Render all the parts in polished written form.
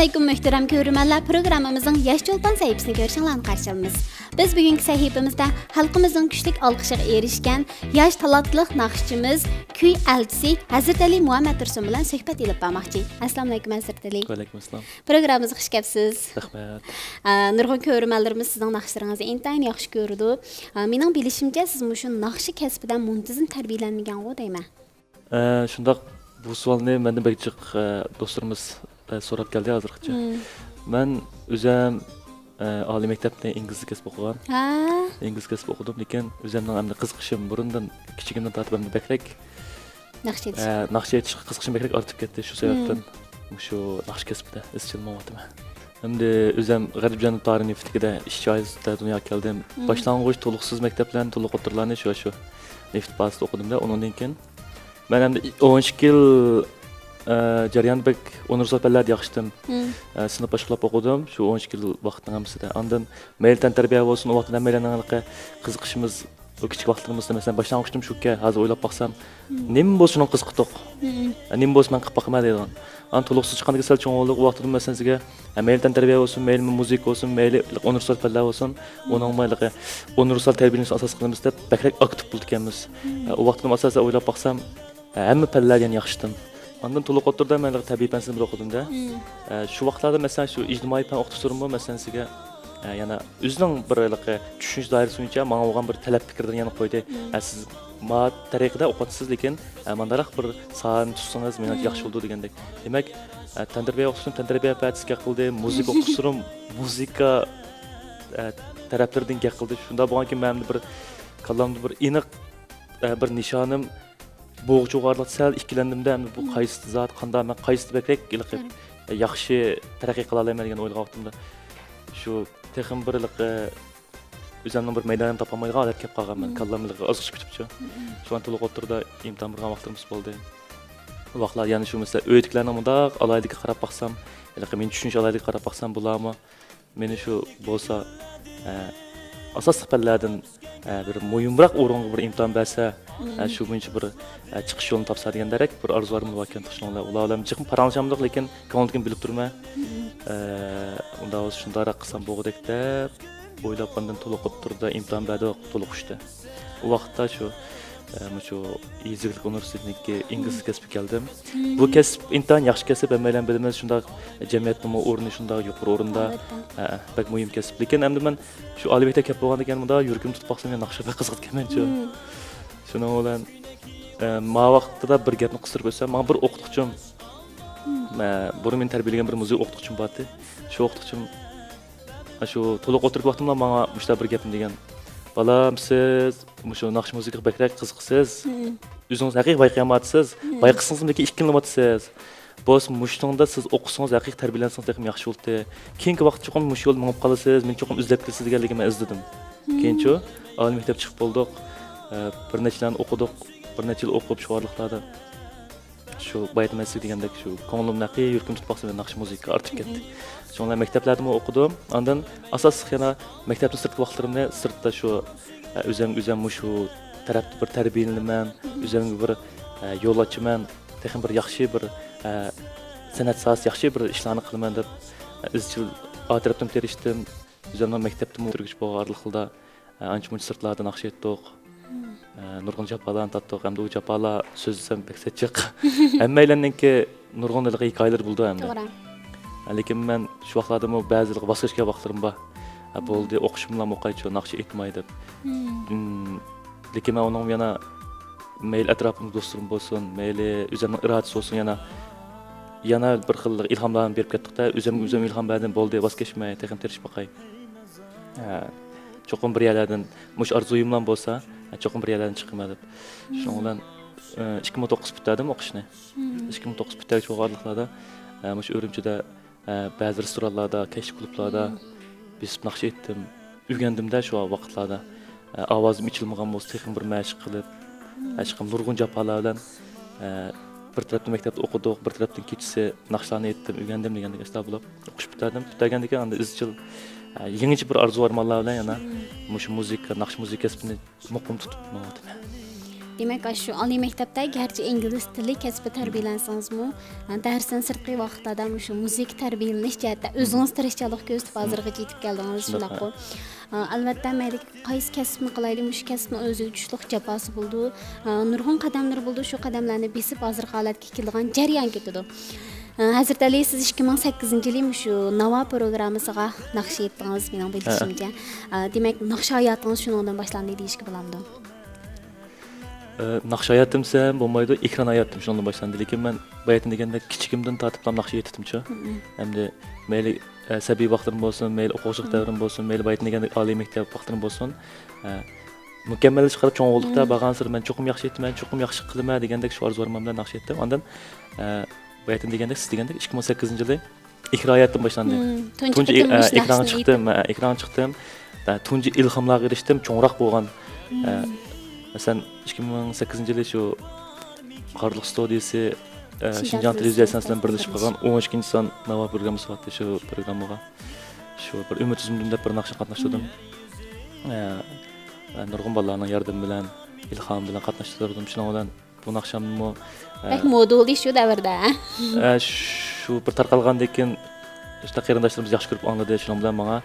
Assalamualaikum muhtaram ko'ruvchilar, programmamizning Yosh Cho'lpon sahifasini ko'rishinglarni qarshi olamiz. Biz bugungi sahifamizda xalqimizning kuchlik olqishiga erishgan yosh talantli naqshchimiz, kuy elchisi Hazrat Ali Muhammad Tursun bilan suhbat olib bormoqchi. Assalomu alaykum Hazrat Ali. Va alaykum assalom. Programmamizga xush kelibsiz. Rahmat. Nurg'un ko'ruvchilarimiz sizning naqshlaringizni intayin yaxshi ko'rdi. Mening bilishimcha siz shu naqsh kasbidan muntazam tarbiyalanmagan-ku deyman. Shundoq bu savolni mendan bekchiq do'stlarimiz so'rab keldi hozirgacha. Men o'zim oliy maktabda ingliz kasb o'qigan. Ingliz kasb o'qidim, lekin o'zimning hamda qiziqishim burundan kichigimdan tortib hamda bekrak naqsh etishga qiziqishim bekrak ortib ketdi. Shu sababdan shu naqsh kasbida izchil bo'lyapman. Hamda o'zim G'arb janub tarixiy neftikida ish joyida dunyoga keldim. Boshlang'ich to'liqsiz maktablarni, to'liq o'tirlarni shu neft bazasida o'qidimda. Undan keyin men hamda 12 yil jarayonda universal fanlarni yaxshidim. Sinf boshqalab o'qidim. Shu 12 yil vaqtning hammasida. Ondan mayli tarbiya bo'lsin, u vaqtdan mayliga qiziqishimiz, o kichik vaqtlarimizda masalan boshlang'ishdim shuka, hozir o'ylab baqsam, nima bo'lsa shuni qiziqdik. Nima bo'lsa men qilib boqma deydigan. An to'liqsiz chiqqanda sal cho'ng'ilib vaqtida masalan sizga mayli tarbiya bo'lsin, mayli muzika bo'lsin, mayli universal fanlar bo'lsin, uning mayliga universal tarbiyani asos qilamiz deb bakrak aktiv bo'ldik ekanmiz. U vaqtda asosan o'ylab baqsam, hamma fanlarni yaxshidim. Ondan to'liq o'tirdim, men tabiiy fansini o'qidim-da. Shu vaqtlarda masalan shu ijtimoiy fan o'qituvchilarim masalan sizga yana o'zining bir tushunish doirasi bo'yicha menga bo'lgan bir talab fikrdan yana qo'ydi. Siz ma tariqada o'qitasiz, lekin mandalaq bir so'zni tutsangiz men yaxshi bo'ldi degandek. Demak, tandirbiya o'qitishim, tandirbiya fansga qildi, muzika o'qitishim, muzika taraflaridan qildi. Shunda bo'lganki men bir kallamda bir aniq bir nishonim bo'g'chi o'g'irlik sal ikkilandimda, bu qaysi zot qanday men qaysi bekrak yaxshi taraqqiy qila olaman degan o'yga vaqtimda shu texnik birlik o'zimning bir maydonimni topolmaydigan holat kelib qolganman. Kallamni ozg'ishib ketibdi. Shu an to'liq o'tirda imtihon bergan vaqtimiz bo'ldi. Bu vaqtlar yana shu mesela o'yitlarni bundoq alaydiga qarab baqsam, men tushunish alaydiga qarab baqsam bularmi meni shu bo'lsa asosiy fanlardan bir mo'yinroq o'ringa bir imtihon bersa, shu bo'yicha bir chiqish yo'lini topsa degan darak bir orzularim bor ekan. Ular chiqib paranjamliq, lekin ko'nglimga bilib turma. Unda o'z shundoq qilsam bo'g'dek deb o'ylab qandan to'liq o'tirdi, imtihon berdi, to'liq ushdi. U vaqtda shu Yeziglik universitetiga ingliz kasbi keldim. Bu kasb intan yaxshi kasb, hammalar bilamiz, shunday jamiyatning o'rni shunday yuqori o'rinda, bak muhim kasb. Lekin endi men shu oliy maktabga kelib bo'lgan ekan, bunda yurgim tutib baqsam, men naqshga qiziqganman-ku. Shuning bilan ma vaqtida bir gapni qistirib o'tsam, men bir o'qituvchim, burun men tarbiyalagan bir muzik o'qituvchim bor edi. Shu o'qituvchim shu to'liq o'tirgan vaqtimda menga mushta bir gapni degan. Balam siz shu naqsh muzikaga bakrak qiziqsiz. O'zingiz haqiqiy bayqayapsiz. Bayqisingizmi lekin ikkilanmayapsiz. Bo'z mushtingda siz o'qisangiz haqiqiy tarbiyalansangiz ham yaxshi bo'ldi. Keyingi vaqt cho'qim mush yo'l minib qolasiz. Men cho'qim izlab kelsiz deganligimni men izladim. Keyinchi oliy maktab chiqib bo'ldik. Bir necha yil o'qidik. Bir necha yil o'qib shu orliqlarda shu baytmaslik degandek shu ko'nglim naqiy yurkim tutib baqsam naqsh muzika ortib ketdi. Shunday maktablarda o'qidim. Ondan asosiy yana maktabning sirtqi vaqtlarimda sirtda shu o'zim shu tarafda bir tarbiyalanaman, o'zimga bir yo'l ochaman, texnik bir yaxshi bir san'at sohasida yaxshi bir ishlarni qilaman deb izchil tarafdan terishdim. O'zimning maktabda o'tirgich bo'g'arliqda ancha-muncha sirtlarda naqsh etdik. Nurg'un japalarni tatdiq, hamda u japalar so'zlasam pek sechiq. Hammalarninki nurg'unlik hikoyalar bo'ldi hamda. Lekin men shu vaqtlarda ba'zilar bosqishga vaqtlarim bor. Bo'ldi, o'qishim bilan o'qaychi, naqsh etmay deb. Lekin men uning yana mayl atrofimda do'stlarim bo'lsin, mayli o'zimning irodasi bo'lsin, yana bir xil ilhomlarni berib ketdik-da, o'zim ilhom berdim, bo'ldi, bosqishmay, texnik terish boqay. Cho'qim bir yerlardan mush orzuyim bilan bo'lsa, cho'qim bir yerlardan chiqaman deb. Shuning bilan 2009 bitirdim o'qishni. 2009 bitirgach o'g'irliqlarda mush Urumchida ba'zi restoranlarda, kashf klublarda besib naqsh etdim. O'rgandimda shu vaqtlarda ovozim ichilmagan bo'lsa, texnik bir mashq qilib, chiqim nurg'un japalar bilan bir tarafdan maktabda o'qidik, bir tarafdan kechasi naqshlarni etdim, o'rgandim degandek aslar bo'lib o'qish bitirdim. Bitirgandan keyin endi izchil yangicha bir orzu armonlar bilan yana mush muzika, naqsh muzikasini muqim tutib qo'ydim. Demek şu Ali mektepte gerçi İngiliz dili kesbi terbiyelensiniz mi? Dersin sırtqı vaxtlarda şu müzik terbiyeleniş cəhətdə özünüz tirişçilik göstərib hazırğa yetib gəldiniz şundaq qoy. Albatta mayli qaysi kasbni qilaylik, mush kasbni o'ziga tushliq jafosi bo'ldi. Nurg'un qadamlar bo'ldi, shu qadamlarni besib hozir holatga kelgan jarayon ketadi. Hazrat Ali siz 2008-yil shu Nava programmasiga naqsh etdingiz mening bilishimcha. Demak, naqsh hayotingiz shundan boshlandi deyishga bo'lamdi. Naqsh hayotim sen bo'lmaydi, ekran hayotim shundan boshlandi. Lekin men bayatın deganda kichikimdan tortib naqsh etdimcha. Hamda mayli sabiy vaqtlarim bo'lsin, mayli o'quvchilik davrim bo'lsin, mayli bayatın deganda oliy maktab vaqtlarim bo'lsin. Mukammal chiqarib cho'ng'illikda bag'ansir men cho'qim yaxshi etdim, cho'qim yaxshi qilaman degandek shu orzularim bilan naqsh etdim. Ondan bayatın deganda siz degandek 2008-yil ekran hayotim boshlandi. Tunji ekran chiqdim. Tunji ilhomlarga erishdim, cho'ngroq bo'lgan. Mesela 2008-yil shu Qarliq studiyasi Şinjan televiziyasidan birlashib qolgan 12-chi son Nava programmasi bo'pti shu programmaga. Shu bir umid uzumdim deb bir naqshga qatnashdim. Nurg'un bolalarning yordami bilan, ilhom bilan qatnashtirdim. Shuning bilan bu naqshamni pek modul shu davrda. Shu bir tarqalgandan keyin işte qarindoshlarimiz yaxshi ko'rib angladi. Shuning bilan menga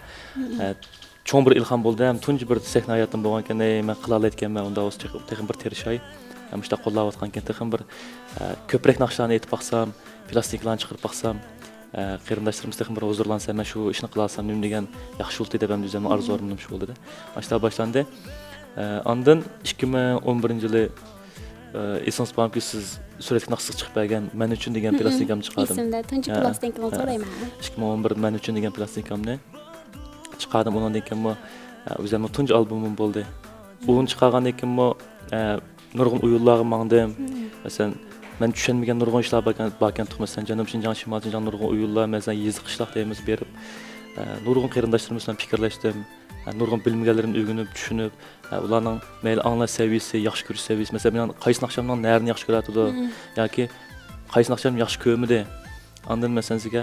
cho'ng bir ilhom bo'ldi. Ham tunji bir sahna hayotim bo'lgan ekan, men qila olayotganman. Unda o'z texnik bir terishay. Ham işte qo'llayotgan ekan, texnik bir ko'proq naqshlarni aytib baqsam, plastiklarni chiqarib baqsam, qarindoshlarimiz texnik bir huzurlansa, men shu ishni qila olsam nima degan yaxshi bo'ldi deb ham o'zimning orzularim shu bo'ldi. Ashta boshlandi. Ondan 2011-yil esons banki siz suratga naqshsiz chiqib bergan men uchun degan plastikamni chiqardim. Esimda tunji plastikamni so'rayman. 2011 men uchun degan plastikamni chiqardim. Undan keyin o'zimning tunji albomim bo'ldi. Uni chiqargandan keyin nurg'un o'yinlarga mangdim. Masalan, men tushunmagan nurg'un ishlar barkan tuxmasan, Janub Shinjang, Shimol Shinjang nurg'un o'yinlar, masalan, yezi qishloq deymiz berib, nurg'un qarindoshlarimiz bilan fikrlashdim. Nurg'un bilmaganlarimni o'rganib, tushunib, ularning mayli anglash saviyasi, yaxshi ko'rish saviyasi, masalan, men qaysi naqshamning narini yaxshi ko'radi yoki qaysi naqsham yaxshi ko'rmidi. Ondan masalan sizga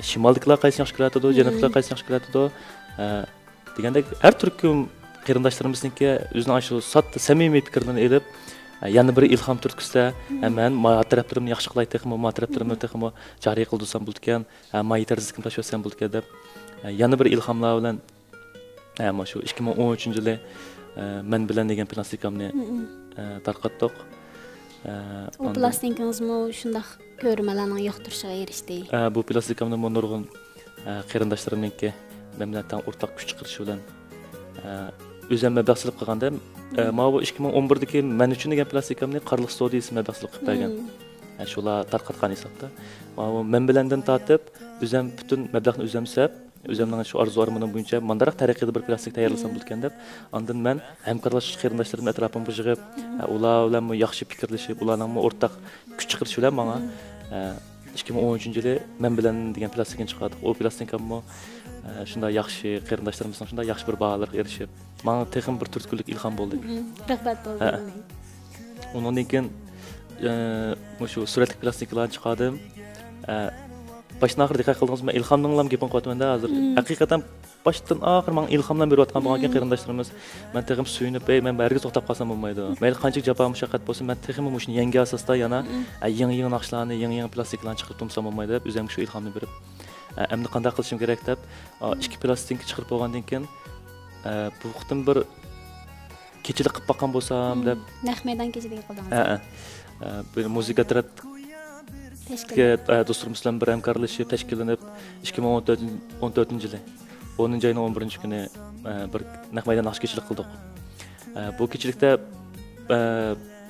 shimolliklar qaysi yaxshi ko'radi, janubliklar qaysi yaxshi ko'radi degandek har turkum qarindoshlarimizniki o'zining shu sodda samimiy fikrlarini elib, yana bir ilhom turtkusda, men ma taraflarimni yaxshi qilay texmo, ma taraflarimni texmo joriy qildirsam bo'ldi ekan, ma yetarsiz tashlashsam bo'ldi ekan deb yana bir ilhomlar bilan ama shu 2013-yil men bilan degan plastikamni tarqatdik. O plastikangizmi shundaq ko'rmalarning yoqtirishiga erishdi. Bu plastikamni nurg'un qarindoshlarimniki men bilan tam o'rtaq kuch chiqarishi bilan o'zim mabahsilib qilganda, mana bu 2011-dagi men uchun degan plastikamni Qarliq studiyasi mabahsilib qilib bergan. Shular tarqatgan hisobda. Mana bu men bilandan tortib, o'zim butun mablag'ni o'zim sab, o'zimning shu orzularim bo'yicha mandaraq taraqqiyda bir plastik tayyorlasam bo'lgan deb, ondan men hamkorlash qarindoshlarim atrofimga yig'ib, ular bilan yaxshi fikrlashib, ularning o'rtaq kuch chiqarish bilan menga 2013-yil men bilan degan plastikni chiqardik. O plastikam shunday yaxshi qarindoshlarimizning shunday yaxshi bir baholarga erishib, menga texnik bir turtkunlik ilhom bo'ldi. Rahmat bo'ldi. Undan keyin shu suratli plastiklarni chiqardim. Başdan axir diqqət qildingiz, men ilhomning gapini qilyapman-da hozir. Haqiqatan başdan axir men ilhomdan berayotgan bo'lgan qarindoshlarimiz, men texim suyunib, men barga to'xtab qolsam bo'lmaydi. Mayli qancha jafo mushaqqat bo'lsa, men texim shuni yangi asosda yana yangi naqshlarni, yangi plastiklarni chiqarib tursam bo'lmaydi deb o'zimga shu ilhomni berib, endi qanday qilishim kerak deb, ikki plastik chiqarib bo'lgandan keyin bu vaqtim bir kechilik qilib boqqan bo'lsam deb naq maydon kechilik qildingiz. Bir muzika teatr do'stlarimiz bilan bir hamkorlashib tashkillanib 2014-yil 10-oyning 11-kuni bir naq maydon naqsh kechilik qildik. Bu kechilikda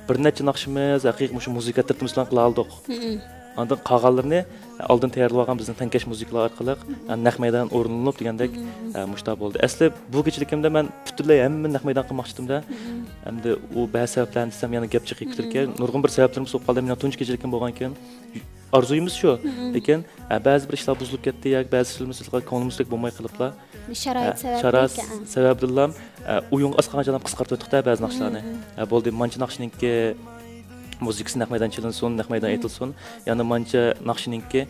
bir necha naqshimiz haqiqiy shu muzika teatrimiz bilan qila oldik. Ondan qolganlarini oldin tayyorlab olgan bizning tankash muzikalar orqali naq maydon o'rnalib degandek mushta bo'ldi. Asli bu kechilikimda men butunlay hamma naq maydon qilmoqchi edim-da. Endi u ba'zi sabablarni desam yana gap chiqib ketarkan. Nurg'un bir sabablarimiz bo'lib qoldi. Men tunji kechilikim bo'lgan ekan. Arzuyimiz shu. Lekin ba'zi bir ishlar buzilib ketdi yoki ba'zi ishlar ko'nglimizlik bo'lmay qiliblar. Sharoit sababdan o'yin asqanchadan qisqartib o'tdik-da ba'zi naqshlarni. Bo'ldi, mancha naqshningki muzikasi naq maydon chilinsin, naq maydon aytilsin. Yana mancha naqshningki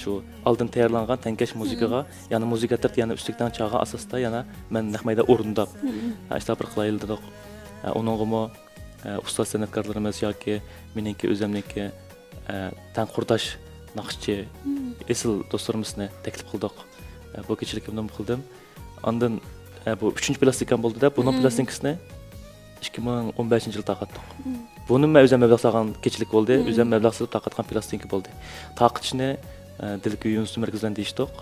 shu oldin tayyorlangan tankash muzikaga, yana muzika tirt, yana ustikdan chag'a asosda yana men naq maydon o'rindab ishlar bir qilayildik. Uningmi ustoz san'atkorlarimiz yoki meniki o'zimniki tan qurdosh naqshchi esil do'stlarimizni taklif qildik. Bu kechilikimni qildim. Ondan bu 3-chi plastikam bo'ldi-da, buning plastikasini 2015-yilda taqatdik. Buni men o'zim mablag' solgan kechilik bo'ldi. O'zim mablag' solib taqatgan plastinka bo'ldi. Taqitishni Dilkuy Yunus markazidan deyishdik.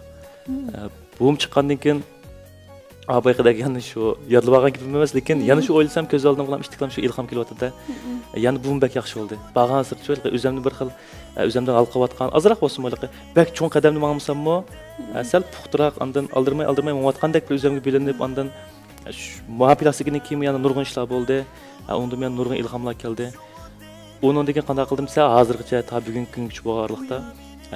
Bu chiqqandan keyin abayqidagi yana shu yodlab olgan gapim emas, lekin yana shu o'ylasam ko'z oldimga ham ishtiqlam shu ilhom kelyapti-da. Yani bu bek yaxshi bo'ldi. Bag'an sirtchi o'zimni bir xil o'zimdan alqayotgan, azroq bo'lsin bo'liqi. Bek cho'ng qadamni mangsammo, sal puxtroq andan aldirmay o'tgandek bir o'zimga bilinib, andan muhapilasigini kim yana nurg'un ishlar bo'ldi. Unda men nurg'un ilhomlar keldi. Onun degan qanday qildim desa, hozirgacha ta bugungi kungacha bo'lganlikda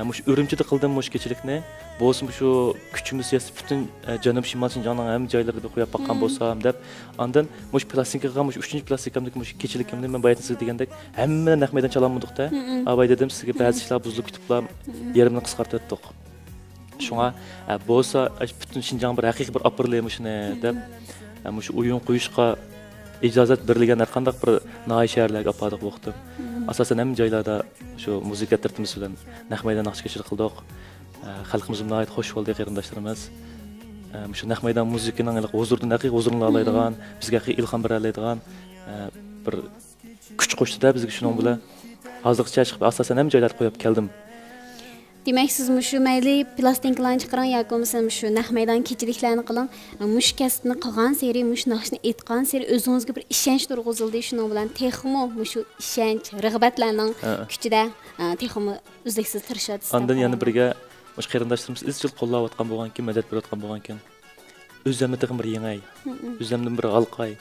mush Urumchida qildim mush kechilikni. Bo'lsin shu kuchimiz yetib butun Janub Shimol Shinjongning ham joylarida qo'yib baqqan bo'lsam deb, andan mush plastikaga mush 3-chi plastikamdagi mush kechilikimni men bayatni siz degandek hamma naq maydon chalanmadik-da. Abay dedim sizga ba'zi ishlar buzilib ketiblar, yerimni qisqartib o'tdik. Shunga bo'lsa butun Shinjong bir haqiqiy bir opirlaymışni deb mush o'yin qo'yishga ijozat berilgan har qanday bir noy shaharlarga opadik vaqtim. Asosan ham joylarda shu muzika tartibimiz bilan naq maydon naqshchilik qildik. Xalqimiz bilan xush bo'ldi qarindoshlarimiz. Shu naq maydon muzikaning huzurdan haqiqiy huzurni oladigan, bizga haqiqiy ilhom beradigan bir kuch qo'shdi-da bizga shuning bilan hozircha chiqib asosan ham joylar qo'yib keldim. Demak siz shu mayli plastinkalarni chiqaring yoki bo'lmasam shu naq maydon kechiliklarni qiling. Mush kasbni qilgan seri, mush naqshni aytgan seri o'zingizga bir ishonch turg'izildi. Shuning bilan texmo shu ishonch, rag'batlarning kuchida texmo uzluksiz tirishadi. Ondan yana birga mush qarindoshlarimiz izchil qo'llayotgan bo'lgan-ki, madad berayotgan bo'lgan-ki, o'zimni tag'in bir yengay, o'zimdan bir g'alqay.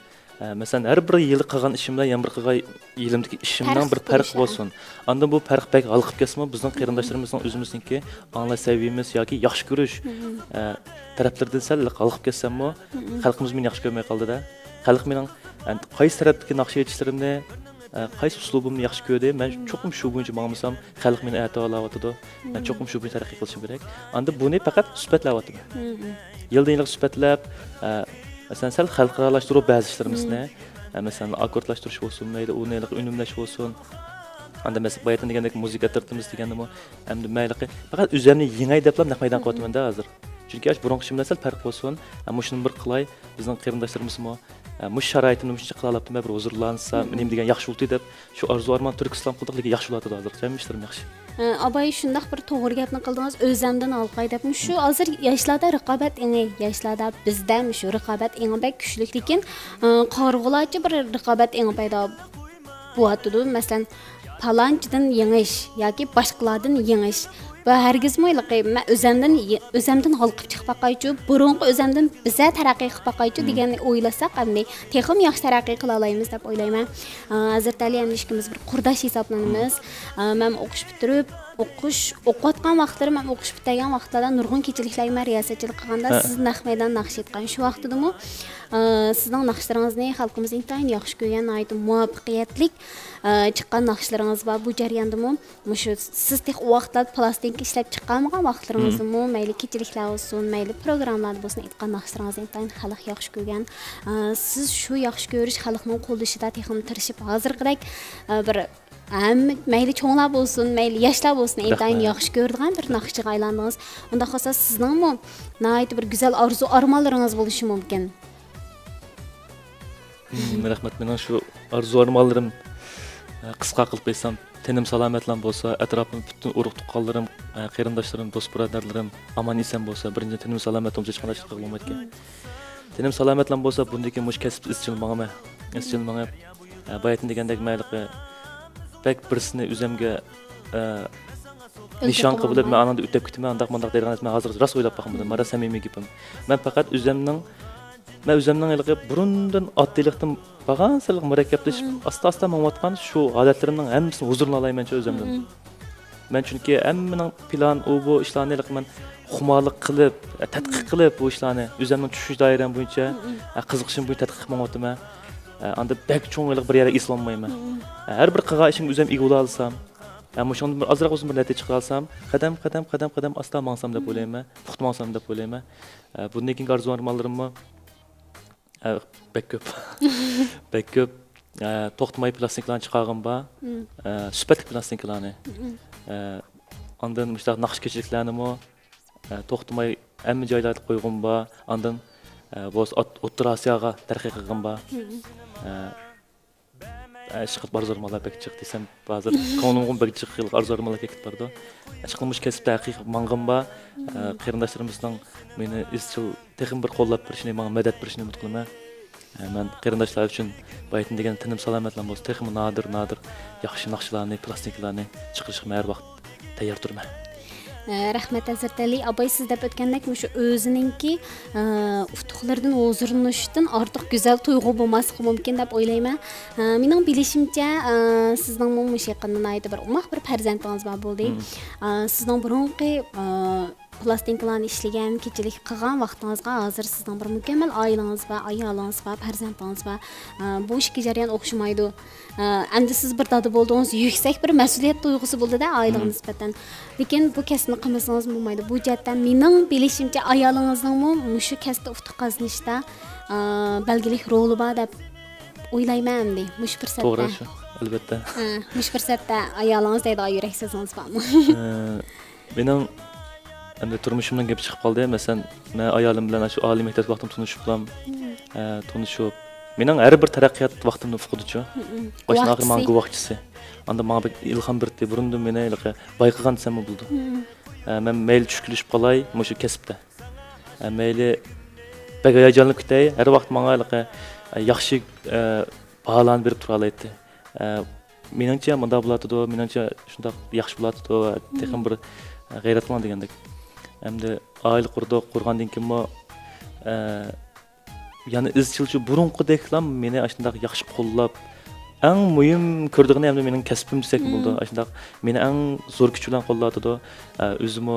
Mesela her bir yıl qilgan ishimdan yana bir qilgan yilimdagi ishimdan bir farq bo'lsin. Anda bu farq bek alqib kesmi bizning qarindoshlarimizning o'zimizniki anglash saviyamiz yoki yaxshi ko'rish taraflardan sal alqib kessammi, xalqimiz meni yaxshi ko'rmay qoldi-da. Xalq mening qaysi tarafdagi naqsh aytishlarimni, qaysi uslubimni yaxshi ko'rdi. Men cho'qim shu bo'yicha ma'musam, xalq meni a'to olayotdi. Men cho'qim shu bo'yicha taraqqiy qilishim kerak. Anda buni faqat suhbatlayapti. Yildan yilga suhbatlab mesela sel xalqaralashtiruv ba'zi ishlarimizni, mesela akkordlashtirish bo'lsin, mayli uni unumlash bo'lsin. Anda mesela bayatdan degandek muzika tartibimiz degandimi, endi mayli faqat o'zimni yengay deplab naq maydon qilyapman-da hozir. Chunki burungi ishimdan sal farq bo'lsin, ammo shuni bir qilay, bizning qarindoshlarimizmi mush sharoitni mushcha qila olibdi, bir huzurlansa, menim degan yaxshi bo'ldi deb shu orzu armon Turkiston qildiqligi yaxshi bo'ladi hozir. Ham ishlarim yaxshi. Abay shundaq bir to'g'ri gapni qildingiz, o'zimdan olqay deb. Shu hozir yoshlarda raqobat eng, yoshlarda bizda shu raqobat eng bek kuchli, lekin qarg'ularcha bir raqobat eng paydo bo'yatdi. Masalan, palanchidan yengish yoki boshqalardan yengish. Va hargizmi men o'zimdan olqib chiqib baqaychu, burunqi o'zimdan biza taraqqiy qilib baqaychu deganni o'ylasak, qanday texim yaxshi taraqqiy qila olamiz deb o'ylayman. Hozir taliyam ishimiz bir qurdosh hisoblanamiz. Men o'qish bitirib, o'qiyotgan vaqtlarim, men o'qish bitgan vaqtlarda nurg'un kechiliklarga riyosatchilik qilganda siz naq maydon naqsh etgan shu vaqtidami sizning naqshlaringizni xalqimiz intayin yaxshi ko'rgan, aytib muvaffaqiyatlik chiqqan naqshlaringiz bor. Bu jarayondami shu siz tek vaqtda plastinka ishlab chiqqangan vaqtlaringizmi mayli kechiliklar bo'lsin, mayli programmalar bo'lsin, aytgan naqshlaringizni intayin xalq yaxshi ko'rgan. Siz shu yaxshi ko'rish xalqning qo'llashida texim tirishib hozirgidek bir mayli cho'nglar bo'lsin, mayli yoshlar bo'lsin, intayin yaxshi ko'radigan bir naqshchiga aylandingiz. Unda xo'sa sizningmi nihoyat bir go'zal orzu armonlaringiz bo'lishi mumkin. Rahmat, mening shu orzu armonlarim qisqa qilib aytsam, tenim salomatlan bo'lsa, atrofim butun urug' tuqqanlarim, qarindoshlarim, do'st birodarlarim omon eson bo'lsa, birinchi tenim salomat bo'lsa hech qanday ish qilolmaydi. Tenim salomatlan bo'lsa, bundagi mush kasb izchil manga bayatni degandek mayli bek birsini o'zimga nishon qilib men ananda o'tib ketman, undaq mundaq degan men hozir rost o'ylab baqmadim. Mara samimiy gapim. Men faqat o'zimning burundan oddilikdan bag'ansalik murakkablashib, asta-asta ma'lumotgan shu odatlarimning hammasini huzurni olayman-chi o'zimdan. Men chunki hammaning plan bu ishlarni men xumolik qilib, tadqiq qilib bu ishlarni o'zimning tushish doiram bo'yicha qiziqishim bo'yicha tadqiq qilmoqdaman. Anda bek cho'ng'iliq bir yerga eslolmayman. Har bir qilgan ishim o'zim ig'ula olsam, ammo shunda bir ozroq o'zim bir natija chiqara olsam, qadam asta mangsam deb o'ylayman, puxtmansam deb o'ylayman. Bundan keyingi orzu armonlarimni bek ko'p. to'xtamay plastinkalarni chiqargan bor. Sifatli plastinkalarni. Ondan müştaq naqshkechiliklarni mo to'xtamay hamma joylarda qo'ygan bor. Ondan bo'z O'rta Osiyoga tarqi qilgan bor. Chiqib barzormalar bek chiqdi desam, hozir ko'nglimga bek chiqib barzormalar ketib bordi. Chiqilmish kasbda haqiqiy mang'im bor. Qarindoshlarimizning meni izchil texnik bir qo'llab berishini, menga madad berishini umid qilaman. Men qarindoshlar uchun baytin degan tinim salomatlan bo'lsa, texnik nadir yaxshi naqshlarni, plastinkalarni chiqarishga har vaqt tayyor turman. Rahmat Hazratali, abay siz deb o'tgandek shu o'zininki utuqlardan o'zirinishdan ortiq go'zal tuyg'u bo'lmasligi mumkin deb o'ylayman. Mening bilishimcha, sizning musiqadan aytib bir umoq bir farzandingiz bor bo'ldi. Sizning burunqi plastinkalarni ishlagan, kechilik qilgan vaqtingizga hozir sizning bir mukammal oilangiz va ayolingiz va farzandingiz va bu ishga jarayon o'xshamaydi. Endi siz bir dada bo'ldingiz, yuksak bir mas'uliyat tuyg'usi bo'ldi-da oilaga nisbatan. Lekin bu kasbni qilmasangiz bo'lmaydi. Bu jihatdan mening bilishimcha ayolingizning mushu kasbda utuq qozonishda belgilik roli bor deb o'ylayman endi. Mush fursatda. To'g'ri shu, albatta. Mush fursatda ayolingiz deydi, yurak so'zingiz bormi? Mening endi turmushimdan gap chiqib qoldi. Masalan, men ayolim bilan shu oliy maktab vaqtim tunishib, mening har bir taraqqiyot vaqtimni fuqdichu. Boshdan oxir men guvohchisi. Anda menga bir ilhom berdi. Burundan meni bayqagan desam bo'ldi. Men mayli tushkilishib qolay, mushu kasbda. Mayli bek hayajonlanib ketay, har vaqt menga yaxshi baholarni berib tura oladi. Meningcha bunda bo'ladi, meningcha shunday yaxshi bo'ladi, texnik bir g'ayrat qilan degandek. Hamda oila qurgandan keyin yani izchilchi burunqideklam meni shunday yaxshi qo'llab, eng muhim ko'rdig'ini hamda mening kasbim desak bo'ldi. Shunday meni eng zo'r kuch bilan qo'llatdi. O'zim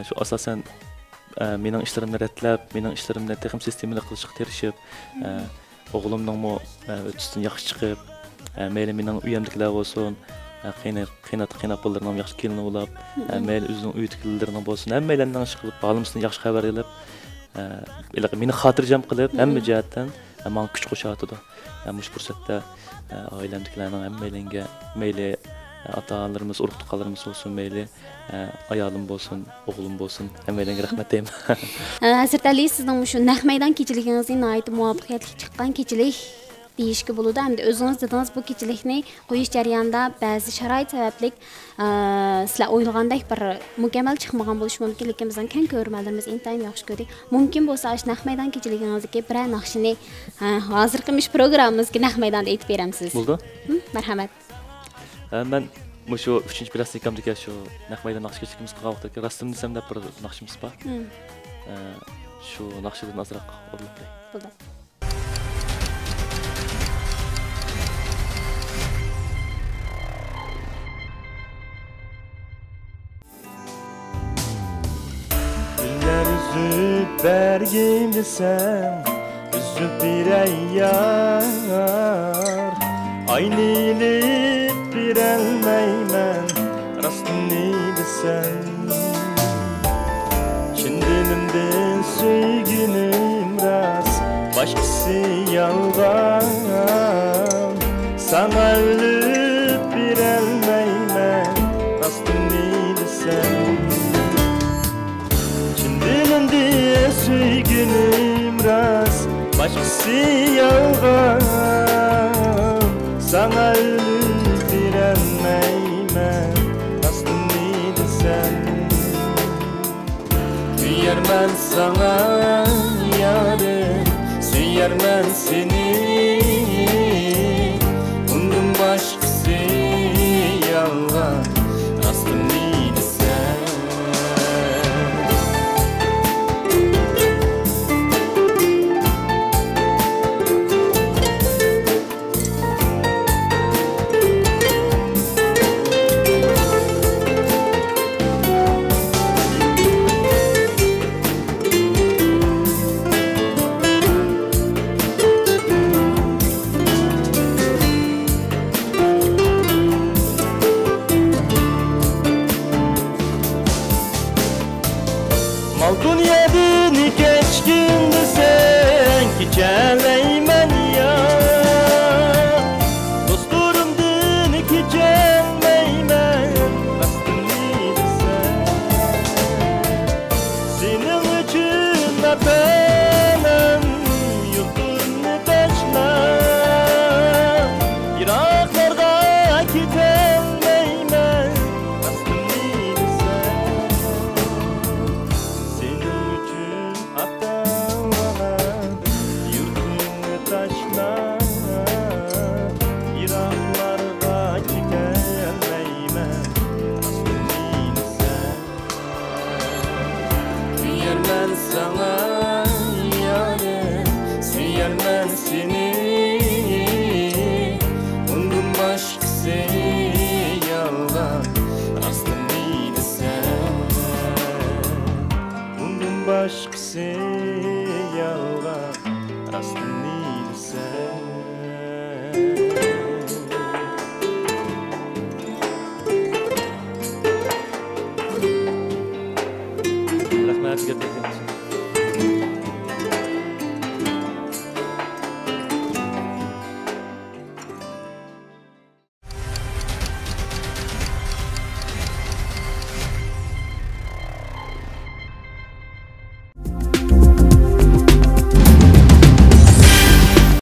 shu asosan mening ishlarimni ratlab, mening ishlarimni texnik sistemini qilishga tirishib, o'g'limning o'tishdan yaxshi chiqib, mayli mening uyimdagilar bo'lsin, qiynab qo'llarim yaxshi kelin bo'lib, mayli o'zining uydagilarning bo'lsin, hammalarning ish qilib, balimizdan yaxshi xabar olib, meni xotirjam qilib, hamma jihatdan menga kuch qo'shadi. Mush fursatda oilamdagilarning hammalariga, mayli ota-onalarimiz, urug'-tuqqanlarimiz bo'lsin, mayli ayolim bo'lsin, o'g'lim bo'lsin, hammalarga rahmat deyman. Hazratali, sizning shu naq maydon kechiligingizni nihoyat muvaffaqiyatli chiqqan kechilik deyishga bo'ladi. Hamda o'zingiz dedingiz, bu kechilikni qo'yish jarayonida ba'zi sharoit sababli sizlar o'ylagandek bir mukammal chiqmagan bo'lishi mumkin, lekin bizning kan ko'rmalarimiz intayin yaxshi ko'rdik. Mumkin bo'lsa, shu naq maydon kechiligingizdagi bir naqshini hozirgi programmamizga naq maydonda aytib beramsiz. Bo'ldi? Marhamat. Men shu 3-plastinkamdagi shu naq maydon naqshkechiligimiz qilgan vaqtda rasm desam deb bir naqshimiz bor. Shu naqshadan azroq o'rnatay. Bo'ldi. Üzüp bergim desem, üzüp bir yar. Aynilip bir elmeymen, rastını desem. Şimdinimden söygünüm rast, başkası yalgan. Sana ölüp bir elmeymen, rastını desem. Söygünüm rast, başkası yalgan. Sana ölüp direnmeymen, rastını desem. Süyermen sana yarım, süyermen seni. Bundan başkası yalgan, rastını desem. vatanim yurtimni tashlab yiroqlarga ketolmayman rostimni desam sening uchun ota-onam yurtimni tashlab yiroqlarga ketolmayman rostimni desam kuyarman sana yarim suyarman seni undan boshqasi yolg'on rostimni desam undan boshqasi yolg'on rostimni desam Rahmat,